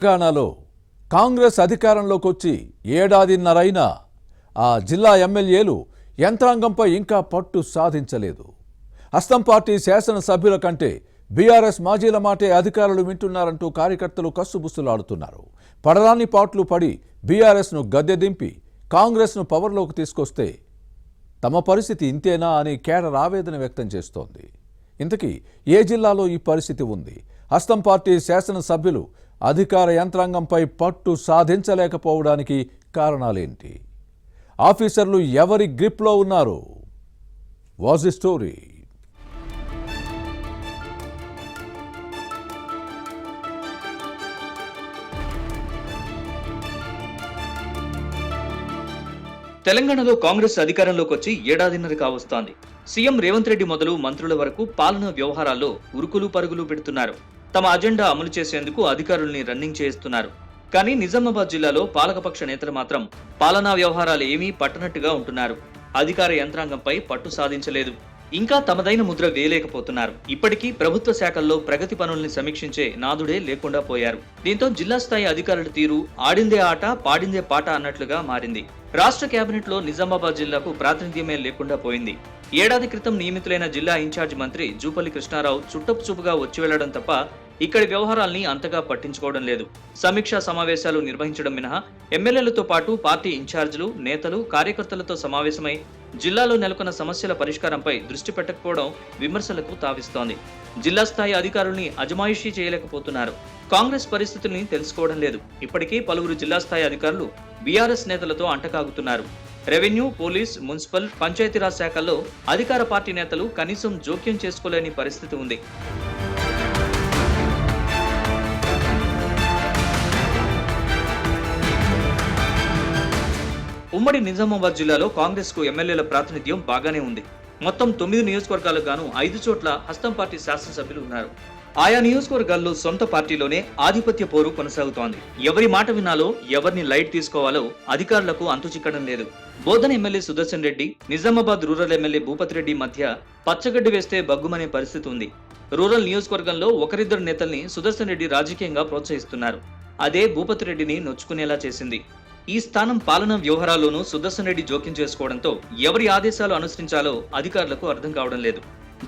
తెలంగాణలో కాంగ్రెస్ అధికారంలోకి వచ్చి ఏడాదిన్నరైనా ఆ జిల్లా ఎమ్మెల్యేలు యంత్రాంగంపై ఇంకా పట్టు సాధించలేదు. హస్తం పార్టీ శాసనసభ్యుల కంటే బీఆర్ఎస్ మాజీల మాటే అధికారులు వింటున్నారంటూ కార్యకర్తలు కస్సుబుస్సులాడుతున్నారు. పడరాని పాట్లు పడి బీఆర్ఎస్ను గద్దె దింపి కాంగ్రెస్ను పవర్లోకి తీసుకొస్తే తమ పరిస్థితి ఇంతేనా అని కేడర్ ఆవేదన వ్యక్తం చేస్తోంది. ఇంతకీ ఏ జిల్లాలో ఈ పరిస్థితి ఉంది? హస్తం పార్టీ శాసనసభ్యులు అధికార యంత్రాంగంపై పట్టు సాధించలేకపోవడానికి కారణాలేంటి? ఆఫీసర్లు ఎవరి గ్రిప్లో ఉన్నారు? Was the story? తెలంగాణలో కాంగ్రెస్ అధికారంలోకి వచ్చి ఏడాదిన్నర కావస్తోంది. సీఎం రేవంత్ రెడ్డి మొదలు మంత్రుల వరకు పాలనా వ్యవహారాల్లో ఉరుకులు పరుగులు పెడుతున్నారు. తమ అజెండా అమలు చేసేందుకు అధికారుల్ని రన్నింగ్ చేస్తున్నారు. కానీ నిజామాబాద్ జిల్లాలో పాలకపక్ష నేతలు మాత్రం పాలనా వ్యవహారాలు ఏమీ పట్టనట్టుగా ఉంటున్నారు. అధికార యంత్రాంగంపై పట్టు సాధించలేదు. ఇంకా తమదైన ముద్ర వేయలేకపోతున్నారు. ఇప్పటికీ ప్రభుత్వ శాఖల్లో ప్రగతి పనుల్ని సమీక్షించే నాదుడే లేకుండా పోయారు. దీంతో జిల్లా స్థాయి అధికారుల తీరు ఆడిందే ఆట పాడిందే పాట అన్నట్లుగా మారింది. రాష్ట్ర కేబినెట్ లో నిజామాబాద్ జిల్లాకు ప్రాతినిధ్యమే లేకుండా పోయింది. ఏడాది క్రితం నియమితులైన జిల్లా ఇన్ఛార్జ్ మంత్రి జూపల్లి కృష్ణారావు చుట్టపు చూపుగా వచ్చి వెళ్లడం తప్ప ఇక్కడి వ్యవహారాల్ని అంతగా పట్టించుకోవడం లేదు. సమీక్షా సమావేశాలు నిర్వహించడం మినహా ఎమ్మెల్యేలతో పాటు పార్టీ ఇన్ఛార్జీలు, నేతలు, కార్యకర్తలతో సమావేశమై జిల్లాలో నెలకొన్న సమస్యల పరిష్కారంపై దృష్టి పెట్టకపోవడం విమర్శలకు తావిస్తోంది. జిల్లా స్థాయి అధికారుల్ని అజమాయిషీ చేయలేకపోతున్నారు. కాంగ్రెస్ పరిస్థితుల్ని తెలుసుకోవడం లేదు. ఇప్పటికీ పలువురు జిల్లా స్థాయి అధికారులు బీఆర్ఎస్ నేతలతో అంటకాగుతున్నారు. రెవెన్యూ, పోలీస్, మున్సిపల్, పంచాయతీరాజ్ శాఖల్లో అధికార పార్టీ నేతలు కనీసం జోక్యం చేసుకోలేని పరిస్థితి ఉంది. ఉమ్మడి నిజామాబాద్ జిల్లాలో కాంగ్రెస్ కు ఎమ్మెల్యేల ప్రాతినిధ్యం బాగానే ఉంది. మొత్తం 9 నియోజకవర్గాలకు గాను 5 చోట్ల హస్తం పార్టీ శాసనసభ్యులు ఉన్నారు. ఆయా నియోజకవర్గాల్లో సొంత పార్టీలోనే ఆధిపత్య పోరు కొనసాగుతోంది. ఎవరి మాట వినాలో, ఎవరిని లైట్ తీసుకోవాలో అధికారులకు అంతుచిక్కడం లేదు. బోధన MLA Sudarshan Reddy, Nizamabad rural MLA Bhupathi Reddy మధ్య పచ్చగడ్డి వేస్తే బగ్గుమనే పరిస్థితి ఉంది. రూరల్ నియోజకవర్గంలో ఒకరిద్దరు నేతల్ని సుదర్శన్ రెడ్డి రాజకీయంగా ప్రోత్సహిస్తున్నారు. అదే భూపతి రెడ్డిని నొచ్చుకునేలా చేసింది. ఈ స్థానం పాలనా వ్యవహారాల్లోనూ సుదర్శన్ రెడ్డి జోక్యం చేసుకోవడంతో ఎవరి ఆదేశాలు అనుసరించాలో అధికారులకు అర్థం కావడం లేదు.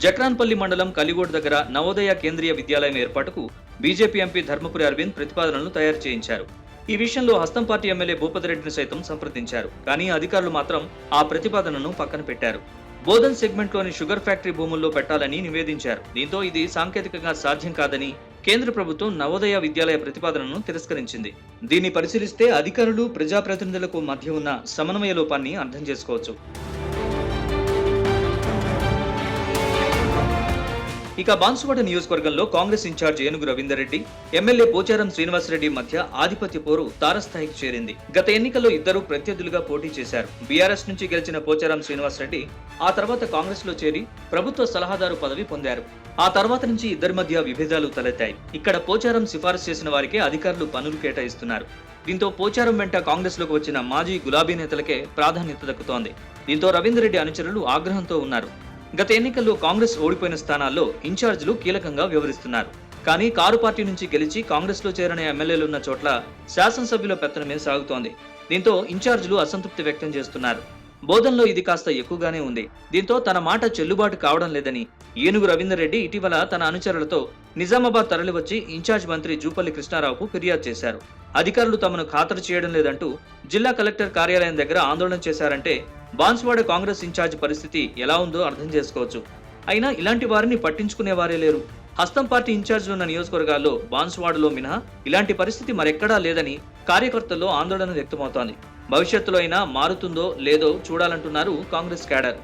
జక్రాన్పల్లి మండలం కలిగోడ్ దగ్గర నవోదయ కేంద్రీయ విద్యాలయం ఏర్పాటుకు బీజేపీ ఎంపీ ధర్మపురి అరవింద్ ప్రతిపాదనలు తయారు చేయించారు. ఈ విషయంలో హస్తం పార్టీ ఎమ్మెల్యే భూపతి రెడ్డిని సైతం సంప్రదించారు. కానీ అధికారులు మాత్రం ఆ ప్రతిపాదనను పక్కన పెట్టారు. బోధన్ సెగ్మెంట్ లోని షుగర్ ఫ్యాక్టరీ భూముల్లో పెట్టాలని నివేదించారు. దీంతో ఇది సాంకేతికంగా సాధ్యం కాదని కేంద్ర ప్రభుత్వం నవోదయ విద్యాలయ ప్రతిపాదనను తిరస్కరించింది. దీన్ని పరిశీలిస్తే అధికారులు, ప్రజాప్రతినిధులకు మధ్య ఉన్న సమన్వయ లోపాన్ని అర్థం చేసుకోవచ్చు. ఇక బాన్సువాడ నియోజకవర్గంలో కాంగ్రెస్ ఇన్ఛార్జ్ ఏనుగు రవీందర్ రెడ్డి, ఎమ్మెల్యే పోచారం శ్రీనివాసరెడ్డి మధ్య ఆధిపత్య పోరు తారస్థాయికి చేరింది. గత ఎన్నికల్లో ఇద్దరు ప్రత్యర్థులుగా పోటీ చేశారు. బీఆర్ఎస్ నుంచి గెలిచిన పోచారం శ్రీనివాసరెడ్డి ఆ తర్వాత కాంగ్రెస్ లో చేరి ప్రభుత్వ సలహాదారు పదవి పొందారు. ఆ తర్వాత నుంచి ఇద్దరి మధ్య విభేదాలు తలెత్తాయి. ఇక్కడ పోచారం సిఫారసు చేసిన వారికే అధికారులు పనులు కేటాయిస్తున్నారు. దీంతో పోచారం వెంట కాంగ్రెస్ లోకి వచ్చిన మాజీ గులాబీ నేతలకే ప్రాధాన్యత దక్కుతోంది. దీంతో రవీందర్ రెడ్డి అనుచరులు ఆగ్రహంతో ఉన్నారు. గత ఎన్నికల్లో కాంగ్రెస్ ఓడిపోయిన స్థానాల్లో ఇన్ఛార్జీలు కీలకంగా వ్యవహరిస్తున్నారు. కానీ కారు పార్టీ నుంచి గెలిచి కాంగ్రెస్ లో చేరిన ఎమ్మెల్యేలున్న చోట్ల శాసనసభ్యుల పెత్తనమే సాగుతోంది. దీంతో ఇన్ఛార్జీలు అసంతృప్తి వ్యక్తం చేస్తున్నారు. బోధన్లో ఇది కాస్త ఎక్కువగానే ఉంది. దీంతో తన మాట చెల్లుబాటు కావడం లేదని ఏనుగు రవీందర్ రెడ్డి ఇటీవల తన అనుచరులతో నిజామాబాద్ తరలివచ్చి ఇన్ఛార్జ్ మంత్రి జూపల్లి కృష్ణారావుకు ఫిర్యాదు చేశారు. అధికారులు తమను ఖాతరు చేయడం లేదంటూ జిల్లా కలెక్టర్ కార్యాలయం దగ్గర ఆందోళన చేశారంటే బాన్సువాడ కాంగ్రెస్ ఇన్ఛార్జ్ పరిస్థితి ఎలా ఉందో అర్థం చేసుకోవచ్చు. అయినా ఇలాంటి వారిని పట్టించుకునే వారే లేరు. హస్తం పార్టీ ఇన్ఛార్జీలు ఉన్న నియోజకవర్గాల్లో బాన్సువాడలో మినహా ఇలాంటి పరిస్థితి మరెక్కడా లేదని కార్యకర్తల్లో ఆందోళన వ్యక్తమవుతోంది. భవిష్యత్తులో అయినా మారుతుందో లేదో చూడాలంటున్నారు కాంగ్రెస్ క్యాడర్.